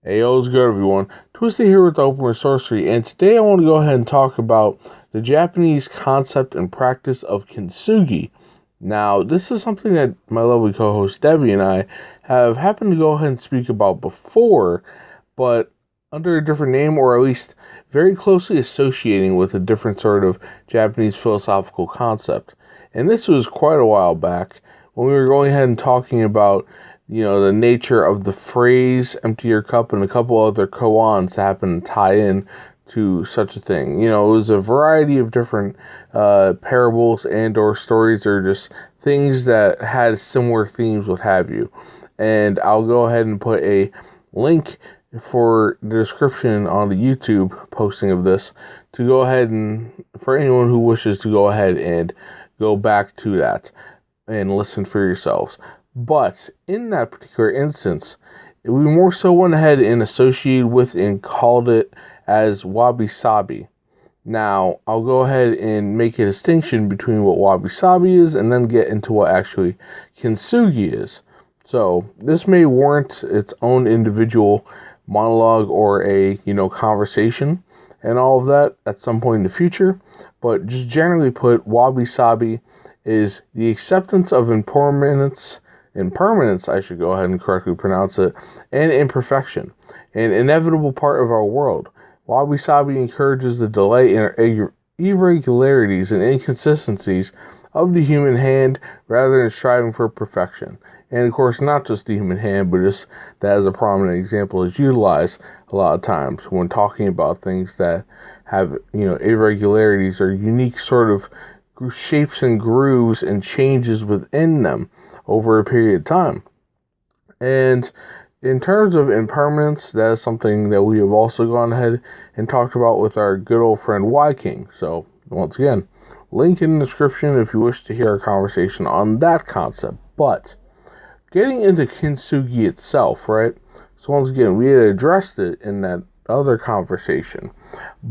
Hey, yo, what's good, everyone? Twisted here with Open with Sorcery, and today I want to go ahead and talk about the Japanese concept and practice of Kintsugi. Now, this is something that my lovely co-host Devi and I have happened to go ahead and speak about before, but under a different name, or at least very closely associating with a different sort of Japanese philosophical concept. And this was quite a while back when we were going ahead and talking about the nature of the phrase empty your cup and a couple other koans that happen to tie in to such a thing. It was a variety of different parables and or stories or just things that had similar themes, what have you. And I'll go ahead and put a link for the description on the YouTube posting of this to go ahead and for anyone who wishes to go ahead and go back to that and listen for yourselves. But in that particular instance, we more so went ahead and associated with and called it as Wabi-Sabi. Now, I'll go ahead and make a distinction between what Wabi-Sabi is and then get into what actually Kintsugi is. So, this may warrant its own individual monologue or a, conversation and all of that at some point in the future. But just generally put, Wabi-Sabi is the acceptance of impermanence, I should go ahead and correctly pronounce it, and imperfection, an inevitable part of our world. Wabi-Sabi encourages the delay in irregularities and inconsistencies of the human hand rather than striving for perfection. And of course, not just the human hand, but just that as a prominent example is utilized a lot of times when talking about things that have, irregularities or unique sort of shapes and grooves and changes within them over a period of time. And in terms of impermanence, that is something that we have also gone ahead and talked about with our good old friend Y King. So once again, link in the description if you wish to hear our conversation on that concept. But getting into Kintsugi itself, right? So once again, we had addressed it in that other conversation.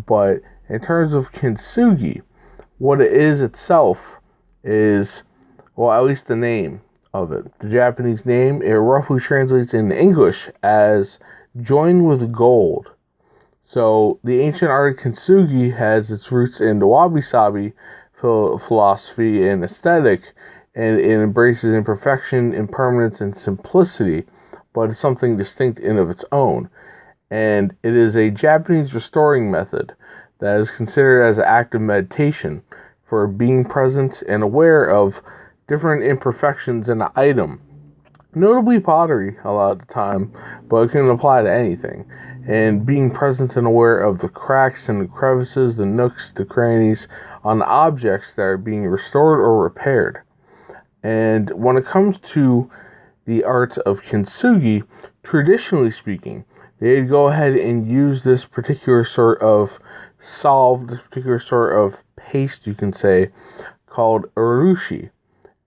But in terms of Kintsugi, what it is itself is, well, at least the name of it. The Japanese name, it roughly translates in English as join with gold. So the ancient art of Kintsugi has its roots in the Wabi-Sabi philosophy and aesthetic, and it embraces imperfection, impermanence, and simplicity, but it's something distinct in of its own. And it is a Japanese restoring method that is considered as an act of meditation for being present and aware of different imperfections in an item, notably pottery a lot of the time, but it can apply to anything, and being present and aware of the cracks and the crevices, the nooks, the crannies on objects that are being restored or repaired. And when it comes to the art of Kintsugi, traditionally speaking, they'd go ahead and use this particular sort of solve, this particular sort of paste, you can say, called urushi.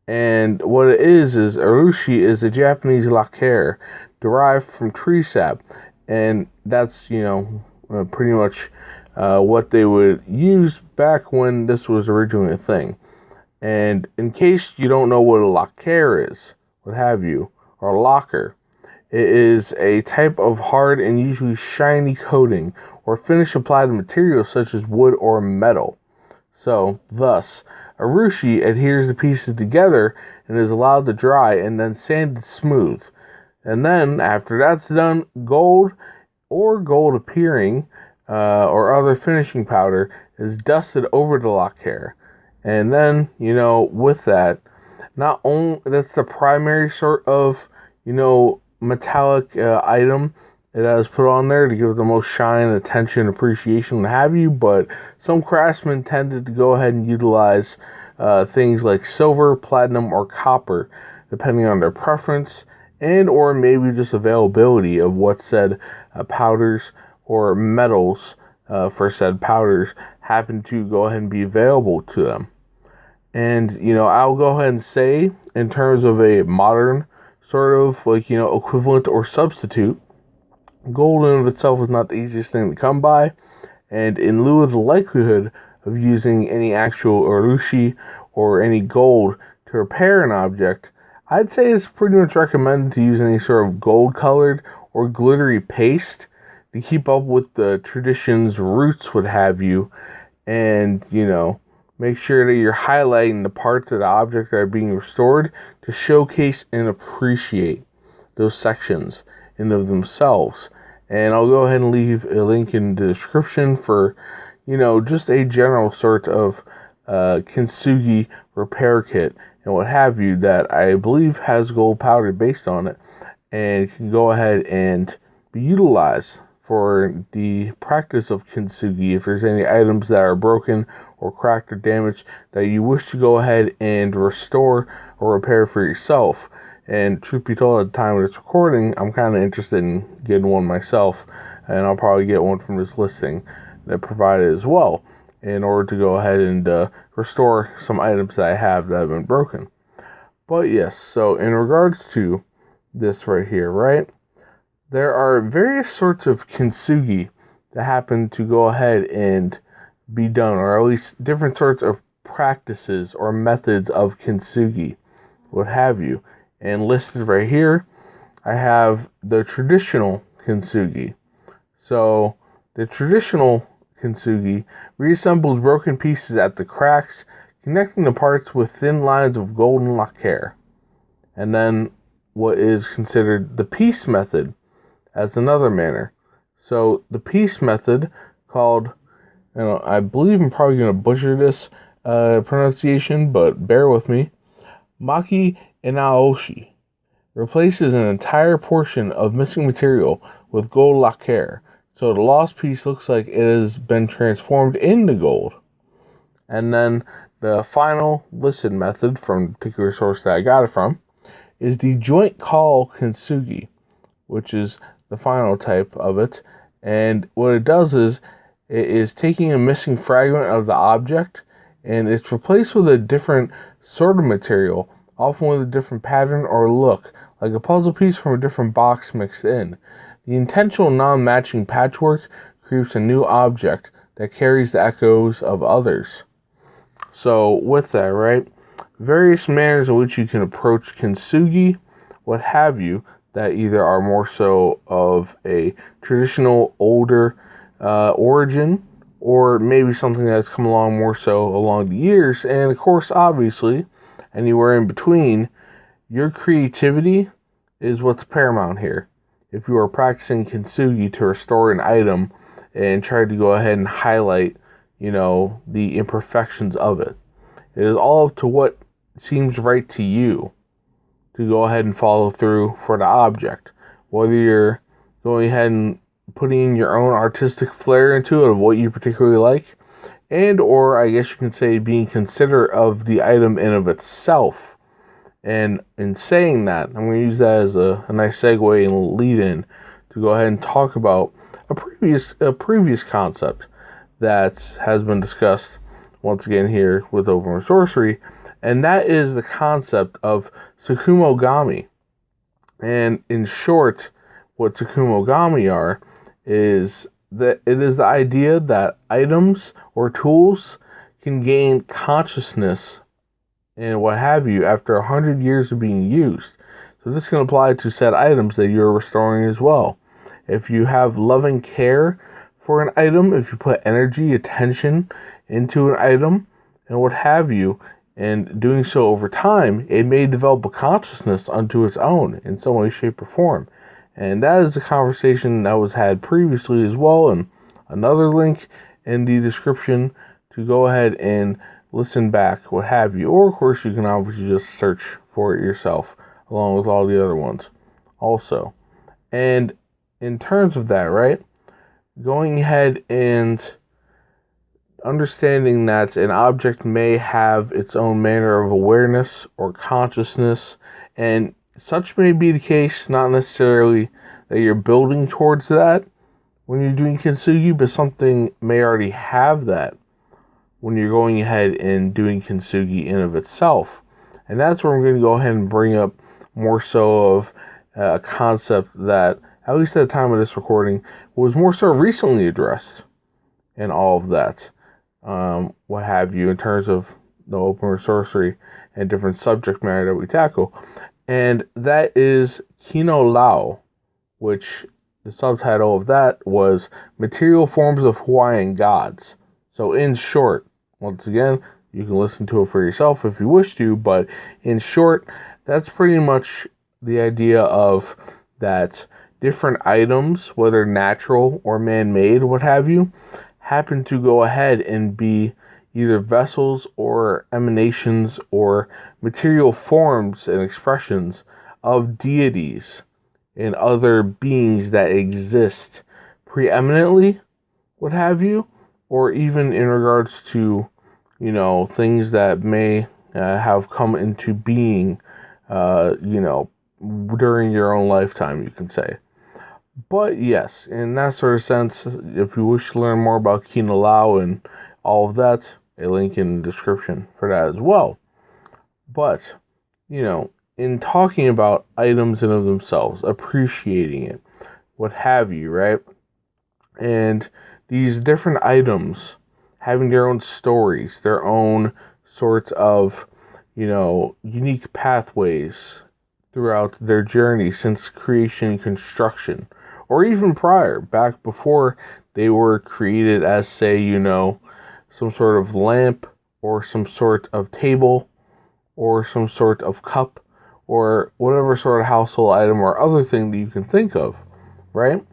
And what it is urushi is a Japanese lacquer derived from tree sap. And that's, pretty much what they would use back when this was originally a thing. And in case you don't know what a lacquer is, what have you, or lacquer, it is a type of hard and usually shiny coating or finish applied to materials such as wood or metal. So, thus, urushi adheres the pieces together and is allowed to dry and then sanded smooth. And then, after that's done, gold or gold appearing or other finishing powder is dusted over the lacquer. And then, with that, not only that's the primary sort of, metallic item it has put on there to give it the most shine, attention, appreciation, what have you, but some craftsmen tended to go ahead and utilize things like silver, platinum, or copper, depending on their preference, and or maybe just availability of what said powders or metals for said powders happen to go ahead and be available to them. And, I'll go ahead and say, in terms of a modern sort of equivalent or substitute, gold in of itself is not the easiest thing to come by, and in lieu of the likelihood of using any actual urushi or any gold to repair an object, I'd say it's pretty much recommended to use any sort of gold-colored or glittery paste to keep up with the tradition's roots, what have you, and, make sure that you're highlighting the parts of the object that are being restored to showcase and appreciate those sections in of themselves. And I'll go ahead and leave a link in the description for, just a general sort of Kintsugi repair kit and what have you that I believe has gold powder based on it, and can go ahead and be utilized for the practice of Kintsugi. If there's any items that are broken or cracked or damaged that you wish to go ahead and restore or repair for yourself. And truth be told, at the time of this recording, I'm kind of interested in getting one myself, and I'll probably get one from this listing that provided as well, in order to go ahead and restore some items that I have that have been broken. But yes, so in regards to this right here, right, there are various sorts of Kintsugi that happen to go ahead and be done, or at least different sorts of practices or methods of Kintsugi, what have you. And listed right here, I have the traditional Kintsugi. So the traditional Kintsugi reassembles broken pieces at the cracks, connecting the parts with thin lines of golden lacquer. And then what is considered the piece method as another manner. So the piece method, called, I believe I'm probably going to butcher this pronunciation, but bear with me, Maki Inaoshi, replaces an entire portion of missing material with gold lacquer, so the lost piece looks like it has been transformed into gold. And then the final listed method from the particular source that I got it from is the joint call Kintsugi, which is the final type of it. And what it does is, it is taking a missing fragment of the object, and it's replaced with a different sort of material, often with a different pattern or look, like a puzzle piece from a different box mixed in. The intentional non-matching patchwork creates a new object that carries the echoes of others. So with that, right, various manners in which you can approach Kintsugi, what have you, that either are more so of a traditional, older origin, or maybe something that's come along more so along the years, and of course, obviously, anywhere in between. Your creativity is what's paramount here. If you are practicing Kintsugi to restore an item and try to go ahead and highlight, the imperfections of it, it is all up to what seems right to you to go ahead and follow through for the object. Whether you're going ahead and putting in your own artistic flair into it of what you particularly like, and or I guess you can say being considerate of the item in of itself. And in saying that, I'm going to use that as a nice segue and lead in to go ahead and talk about a previous concept that has been discussed once again here with Open Sorcery, and that is the concept of Tsukumogami. And in short, what Tsukumogami are is that it is the idea that items or tools can gain consciousness and what have you after 100 years of being used. So this can apply to said items that you're restoring as well. If you have loving care for an item, if you put energy, attention into an item, and what have you, and doing so over time, it may develop a consciousness unto its own in some way, shape, or form. And that is a conversation that was had previously as well, and another link in the description to go ahead and listen back, what have you. Or, of course, you can obviously just search for it yourself, along with all the other ones also. And in terms of that, right, going ahead and understanding that an object may have its own manner of awareness or consciousness, and such may be the case, not necessarily that you're building towards that when you're doing Kintsugi, but something may already have that when you're going ahead and doing Kintsugi in of itself. And that's where I'm going to go ahead and bring up more so of a concept that, at least at the time of this recording, was more so recently addressed in all of that. What have you, in terms of the open sorcery and different subject matter that we tackle. And that is Kino Lao, which the subtitle of that was Material Forms of Hawaiian Gods. So in short, once again, you can listen to it for yourself if you wish to, but in short, that's pretty much the idea of that different items, whether natural or man-made, what have you, happen to go ahead and be either vessels or emanations or material forms and expressions of deities and other beings that exist preeminently, what have you, or even in regards to, things that may have come into being, during your own lifetime, you can say. But yes, in that sort of sense, if you wish to learn more about Kina Lao and all of that, a link in the description for that as well. But, in talking about items in of themselves, appreciating it, what have you, right? And these different items having their own stories, their own sorts of, unique pathways throughout their journey since creation and construction, or even prior, back before they were created as, say, some sort of lamp, or some sort of table, or some sort of cup, or whatever sort of household item or other thing that you can think of, right?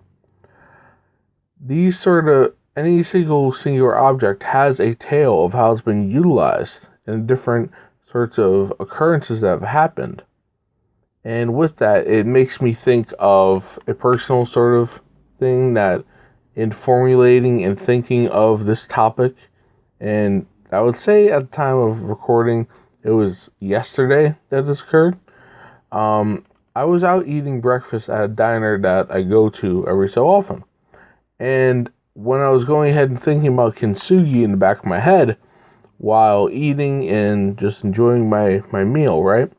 Any singular object has a tale of how it's been utilized in different sorts of occurrences that have happened. And with that, it makes me think of a personal sort of thing that in formulating and thinking of this topic, and I would say at the time of recording, it was yesterday that this occurred. I was out eating breakfast at a diner that I go to every so often. And when I was going ahead and thinking about Kintsugi in the back of my head while eating and just enjoying my meal, right?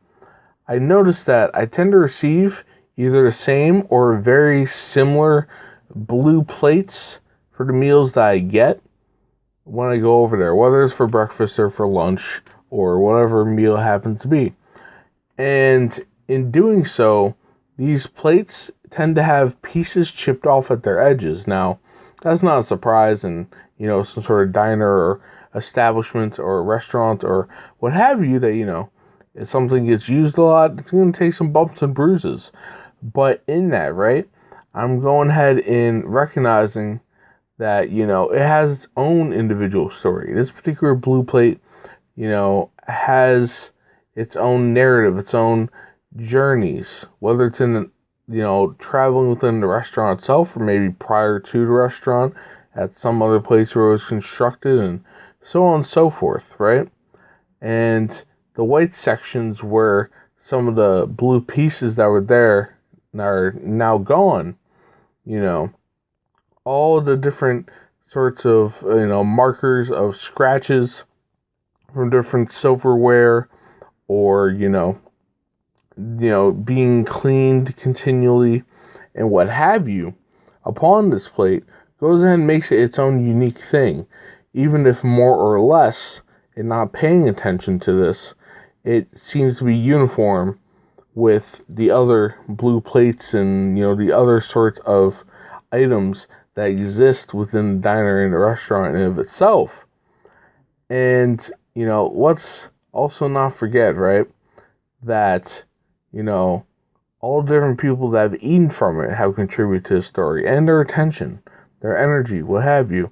I noticed that I tend to receive either the same or very similar blue plates for the meals that I get when I go over there, whether it's for breakfast or for lunch or whatever meal it happens to be. And in doing so, these plates tend to have pieces chipped off at their edges. Now, that's not a surprise in, some sort of diner or establishment or restaurant or what have you that, if something gets used a lot, it's going to take some bumps and bruises. But in that, right, I'm going ahead and recognizing that, it has its own individual story. This particular blue plate, has its own narrative, its own journeys, whether it's in, traveling within the restaurant itself or maybe prior to the restaurant at some other place where it was constructed and so on and so forth, right? And the white sections where some of the blue pieces that were there are now gone, all the different sorts of, markers of scratches from different silverware or, being cleaned continually and what have you upon this plate goes ahead and makes it its own unique thing. Even if more or less, and not paying attention to this, it seems to be uniform with the other blue plates and, the other sorts of items that exist within the diner and the restaurant in of itself. And, let's also not forget, right, that, all different people that have eaten from it have contributed to the story and their attention, their energy, what have you.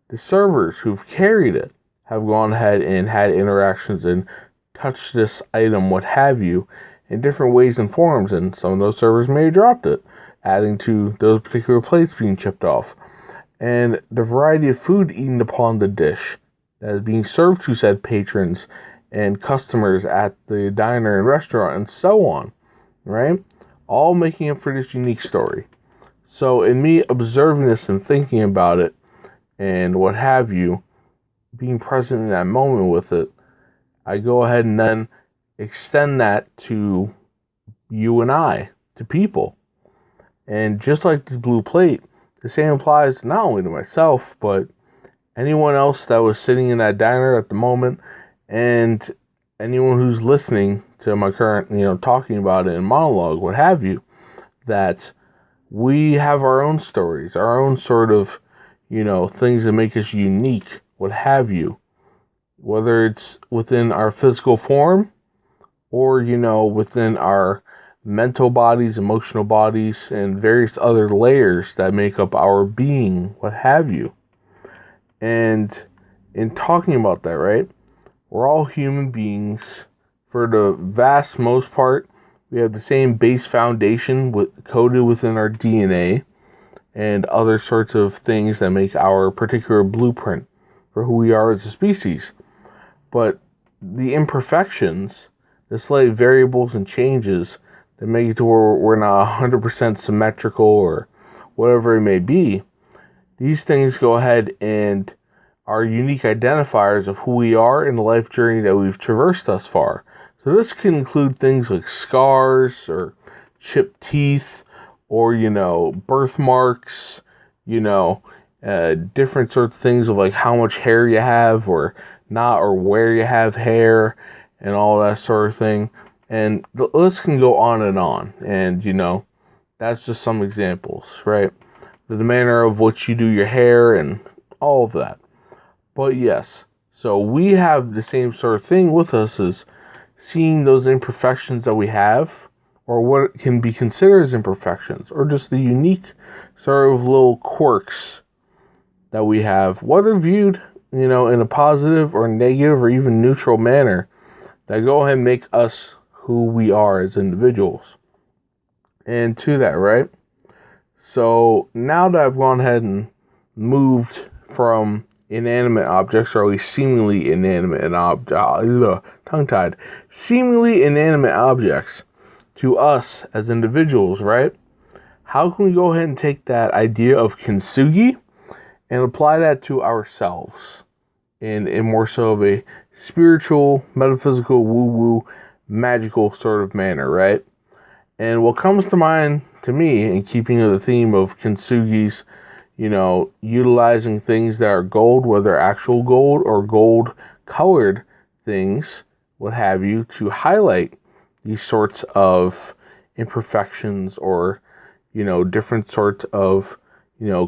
The servers who've carried it have gone ahead and had interactions and touched this item, what have you, in different ways and forms, and some of those servers may have dropped it, adding to those particular plates being chipped off. And the variety of food eaten upon the dish that is being served to said patrons and customers at the diner and restaurant and so on, right? All making up for this unique story. So in me observing this and thinking about it and what have you, being present in that moment with it, I go ahead and then extend that to you and I, to people. And just like this blue plate, the same applies not only to myself, but anyone else that was sitting in that diner at the moment, and anyone who's listening to my current, talking about it in monologue, what have you, that we have our own stories, our own sort of, things that make us unique, what have you. Whether it's within our physical form or, within our mental bodies, emotional bodies, and various other layers that make up our being, what have you. And in talking about that, right, we're all human beings. For the vast most part, we have the same base foundation coded within our DNA and other sorts of things that make our particular blueprint for who we are as a species. But the imperfections, the slight variables and changes that make it to where we're not 100% symmetrical or whatever it may be, these things go ahead and are unique identifiers of who we are in the life journey that we've traversed thus far. So this can include things like scars or chipped teeth or, birthmarks, different sorts of things of like how much hair you have or not, or where you have hair and all that sort of thing. And the list can go on. And, that's just some examples, right? The manner of which you do your hair and all of that. But yes, so we have the same sort of thing with us as seeing those imperfections that we have, or what can be considered as imperfections, or just the unique sort of little quirks that we have, whether viewed, in a positive or negative or even neutral manner, that go ahead and make us who we are as individuals. And to that, right? So now that I've gone ahead and moved from inanimate objects, or at least seemingly inanimate seemingly inanimate objects to us as individuals, right? How can we go ahead and take that idea of Kintsugi and apply that to ourselves in more so of a spiritual, metaphysical, woo-woo, magical sort of manner, right? And what comes to mind to me, in keeping with the theme of Kintsugi's, utilizing things that are gold, whether actual gold or gold colored things, what have you, to highlight these sorts of imperfections or, different sorts of,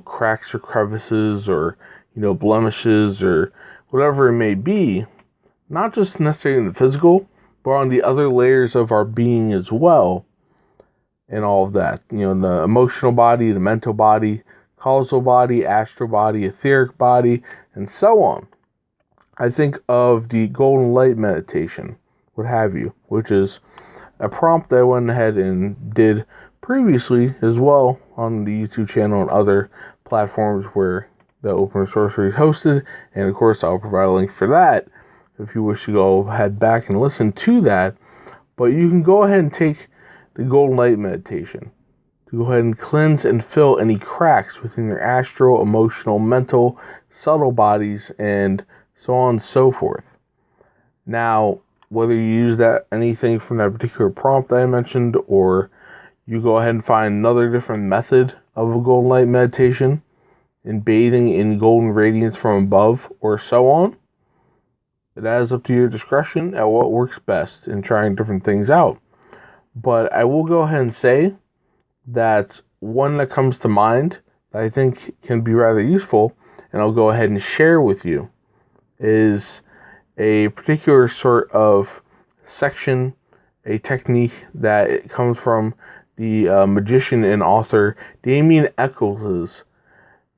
cracks or crevices or, blemishes or whatever it may be, not just necessarily in the physical, but on the other layers of our being as well, and all of that. The emotional body, the mental body, causal body, astral body, etheric body, and so on. I think of the golden light meditation, what have you, which is a prompt that I went ahead and did previously as well on the YouTube channel and other platforms where the Open Sorcery is hosted. And of course, I'll provide a link for that if you wish to go head back and listen to that. But you can go ahead and take the golden light meditation to go ahead and cleanse and fill any cracks within your astral, emotional, mental, subtle bodies, and so on and so forth. Now, whether you use anything from that particular prompt that I mentioned, or you go ahead and find another different method of a golden light meditation, in bathing in golden radiance from above, or so on, that is up to your discretion at what works best in trying different things out. But I will go ahead and say that one that comes to mind that I think can be rather useful, and I'll go ahead and share with you, is a particular sort of section, a technique that comes from the magician and author Damien Eccles'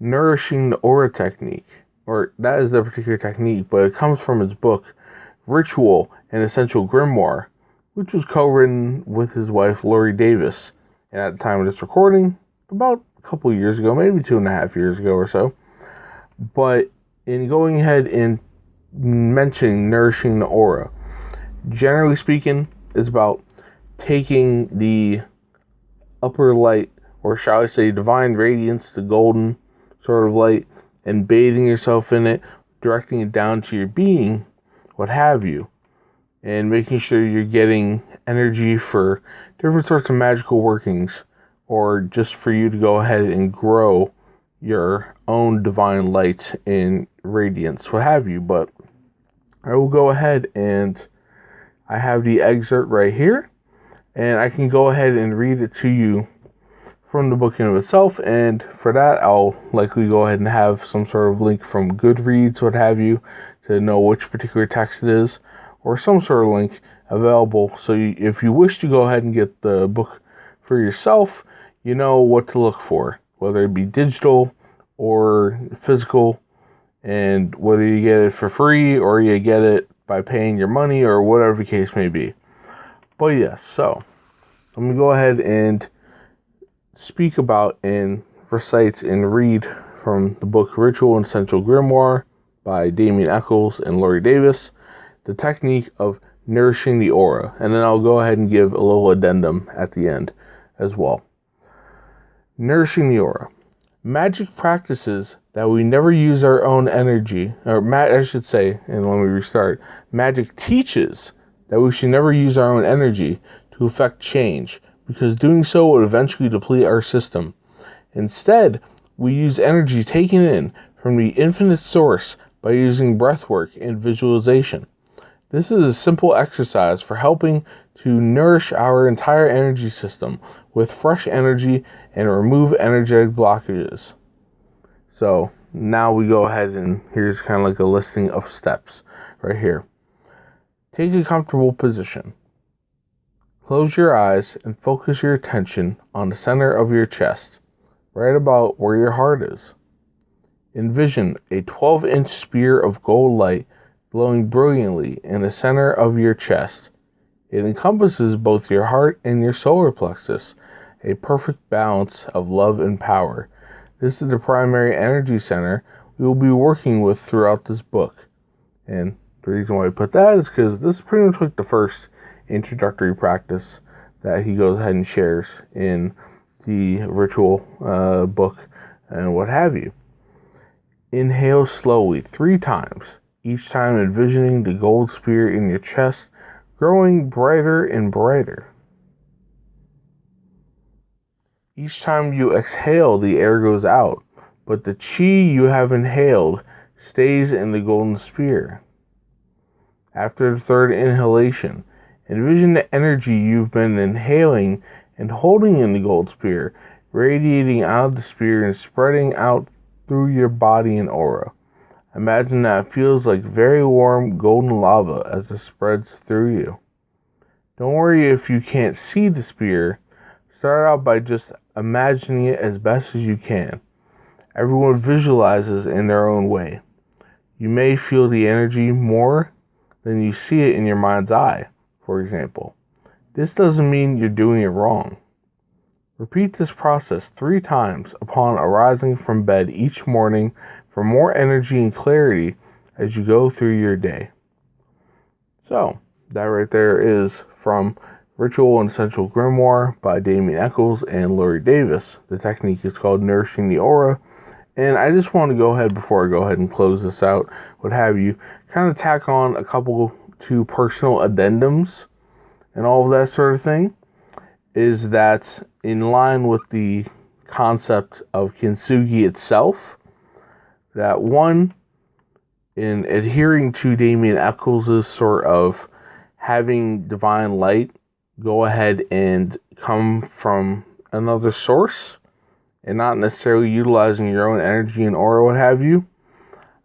Nourishing the Aura technique. Or that is the particular technique, but it comes from his book, Ritual and Essential Grimoire, which was co-written with his wife, Lori Davis. And at the time of this recording, about a couple years ago, maybe 2.5 years ago or so. But in going ahead and mentioning Nourishing the Aura, generally speaking, it's about taking the upper light, or shall I say divine radiance, the golden sort of light, and bathing yourself in it, directing it down to your being, what have you, and making sure you're getting energy for different sorts of magical workings, or just for you to go ahead and grow your own divine light and radiance, what have you. But I will go ahead and I have the excerpt right here, and I can go ahead and read it to you from the book in of itself, and for that I'll likely go ahead and have some sort of link from Goodreads, what have you, to know which particular text it is, or some sort of link available, so if you wish to go ahead and get the book for yourself, you know what to look for, whether it be digital or physical, and whether you get it for free or you get it by paying your money or whatever the case may be. But yes, so I'm going to go ahead and speak about and recite and read from the book Ritual and Essential Grimoire by Damien Eccles and Laurie Davis, the technique of nourishing the aura, and then I'll go ahead and give a little addendum at the end as well. Nourishing the aura. Magic practices that we never use our own energy, and let me restart. Magic teaches that we should never use our own energy to effect change, because doing so would eventually deplete our system. Instead, we use energy taken in from the infinite source by using breathwork and visualization. This is a simple exercise for helping to nourish our entire energy system with fresh energy and remove energetic blockages. So now we go ahead and here's kind of like a listing of steps right here. Take a comfortable position. Close your eyes and focus your attention on the center of your chest, right about where your heart is. Envision a 12-inch spear of gold light glowing brilliantly in the center of your chest. It encompasses both your heart and your solar plexus, a perfect balance of love and power. This is the primary energy center we will be working with throughout this book. And the reason why I put that is because this is pretty much like the first introductory practice that he goes ahead and shares in the ritual book and what have you. Inhale slowly 3 times, each time envisioning the gold spear in your chest growing brighter and brighter. Each time you exhale, the air goes out, but the chi you have inhaled stays in the golden spear. After the 3rd inhalation, envision the energy you've been inhaling and holding in the gold spear, radiating out of the spear and spreading out through your body and aura. Imagine that it feels like very warm golden lava as it spreads through you. Don't worry if you can't see the spear. Start out by just imagining it as best as you can. Everyone visualizes in their own way. You may feel the energy more than you see it in your mind's eye, for example. This doesn't mean you're doing it wrong. Repeat this process 3 times upon arising from bed each morning for more energy and clarity as you go through your day. So, that right there is from Ritual and Essential Grimoire by Damien Eccles and Laurie Davis. The technique is called Nourishing the Aura. And I just want to go ahead, before I go ahead and close this out, what have you, kind of tack on a couple to personal addendums and all of that sort of thing, is that in line with the concept of Kintsugi itself, that one, in adhering to Damien Eccles' sort of having divine light go ahead and come from another source and not necessarily utilizing your own energy and aura, what have you,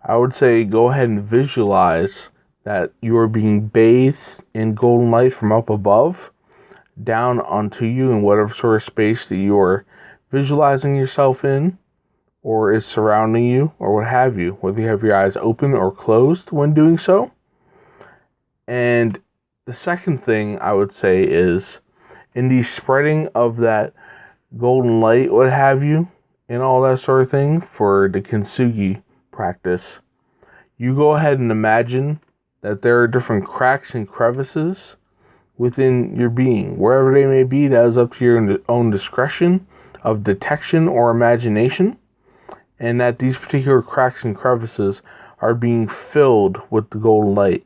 I would say go ahead and visualize that you are being bathed in golden light from up above down onto you in whatever sort of space that you are visualizing yourself in or is surrounding you or what have you, whether you have your eyes open or closed when doing so. And the second thing I would say is in the spreading of that golden light, what have you, and all that sort of thing for the Kintsugi practice, you go ahead and imagine that there are different cracks and crevices within your being, wherever they may be. That is up to your own discretion of detection or imagination, and that these particular cracks and crevices are being filled with the golden light,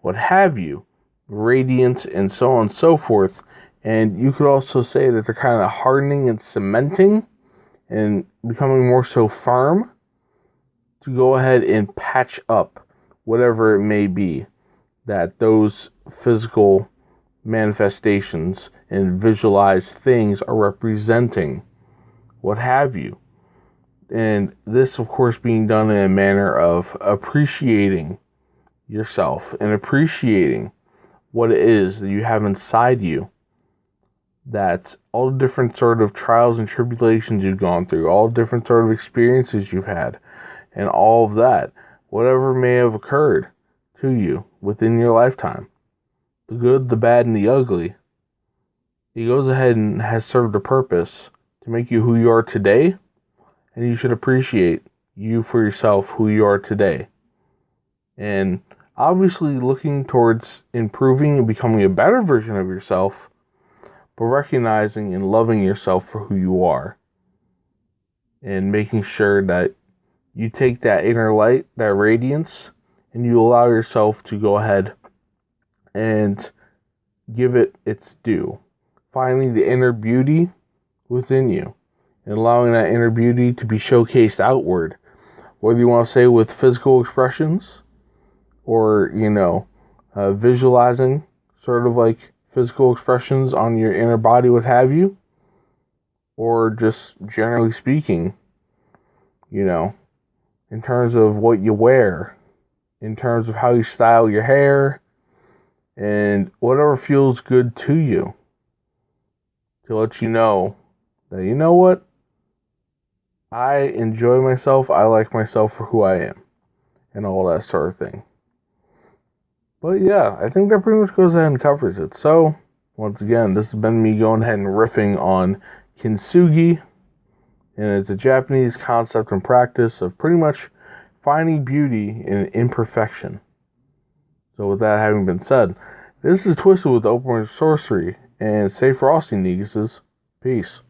what have you, radiant and so on and so forth. And you could also say that they're kind of hardening and cementing and becoming more so firm to go ahead and patch up whatever it may be that those physical manifestations and visualized things are representing what have you. And this, of course, being done in a manner of appreciating yourself and appreciating what it is that you have inside you. That all the different sort of trials and tribulations you've gone through, all the different sort of experiences you've had, and all of that, whatever may have occurred to you within your lifetime, the good, the bad, and the ugly, he goes ahead and has served a purpose to make you who you are today, and you should appreciate you for yourself, who you are today. And obviously looking towards improving and becoming a better version of yourself, but recognizing and loving yourself for who you are. And making sure that you take that inner light, that radiance, and you allow yourself to go ahead and give it its due. Finding the inner beauty within you and allowing that inner beauty to be showcased outward. Whether you want to say with physical expressions or, visualizing sort of like physical expressions on your inner body, what have you, or just generally speaking, in terms of what you wear, in terms of how you style your hair, and whatever feels good to you, to let you know that, you know what, I enjoy myself, I like myself for who I am, and all that sort of thing. But yeah, I think that pretty much goes ahead and covers it. So, once again, this has been me going ahead and riffing on Kintsugi. And it's a Japanese concept and practice of pretty much finding beauty in imperfection. So with that having been said, this is Twisted with Open Sorcery. And say for all Neguses, peace.